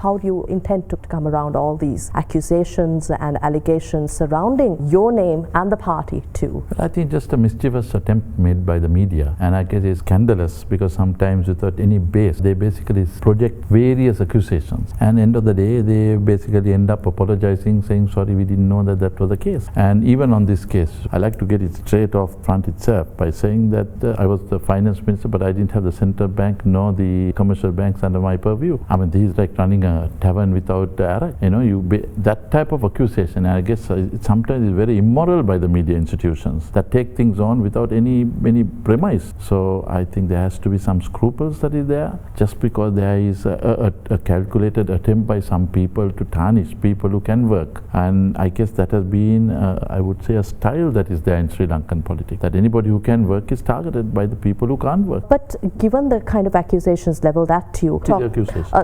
How do you intend to come around all these accusations and allegations surrounding your name and the party too? I think just a mischievous attempt made by the media, and I guess it's scandalous because sometimes without any base they basically project various accusations, and end of the day they basically end up apologizing, saying sorry, we didn't know that that was the case. And even on this case, I like to get it straight off front itself by saying that I was the finance minister, but I didn't have the central bank nor the commercial banks under my purview. I mean, this is like running a tavern without arak. You know, that type of accusation, I guess sometimes is very immoral by the media institutions that take things on without any premise. So I think there has to be some scruples that is there. Just because there is a calculated attempt by some people to tarnish people who can work, and I guess that has been I would say a style that is there in Sri Lankan politics, that anybody who can work is targeted by the people who can't work. But given the kind of accusations leveled at you,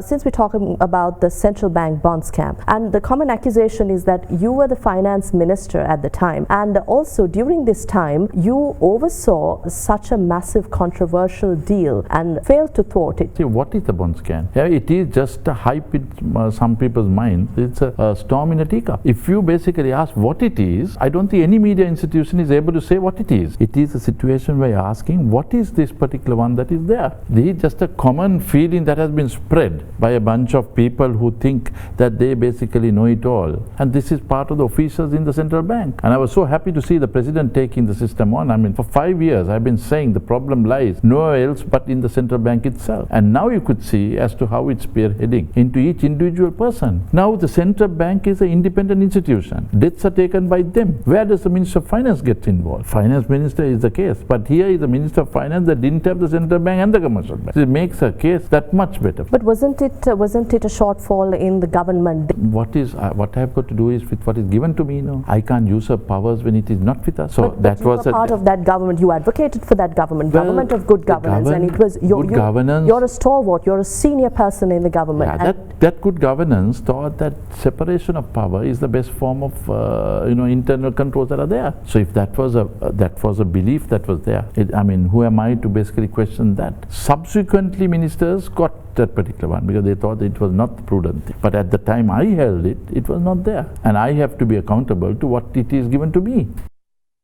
since we're talking about the central bank bond scam, and the common accusation is that you were the finance minister at the time, and also during this time you oversaw such a massive controversial deal and failed to thwart it. See, what is the bond scam? Yeah, it is just a hype in some people's minds. It's a storm in a teacup. If you basically ask what it is, I don't think any media institution is able to say what it is. It is a situation where you're asking what is this particular one that is there. This is just a common feeling that has been spread by a bunch of people who think that they basically know it all. And this is part of the officials in the central bank. And I was so happy to see the president taking the system on. I mean, for 5 years I've been saying the problem lies nowhere else but in the central bank itself. And now you could see as to how it's spearheading into each individual person. Now the central bank is an independent institution. Debts are taken by them. Where does the Minister of Finance get involved? Finance Minister is the case. But here is the Minister of Finance that didn't have the central bank and the commercial bank. So it makes a case that much better. But wasn't it a shortfall in the government? What I have got to do is with what is given to me. No, I can't use her powers when it is not with us. So but you were part of that government. You advocated for that government, government of good governance, and it was you're a stalwart. You're a senior person in the government. Yeah, that good governance thought that separation of power is the best form of internal controls that are there. So if that was a belief that was there, I mean, who am I to basically question that? Subsequently, ministers got that particular one because they thought it was not the prudent thing. But at the time I held it, it was not there, and I have to be accountable to what it is given to me.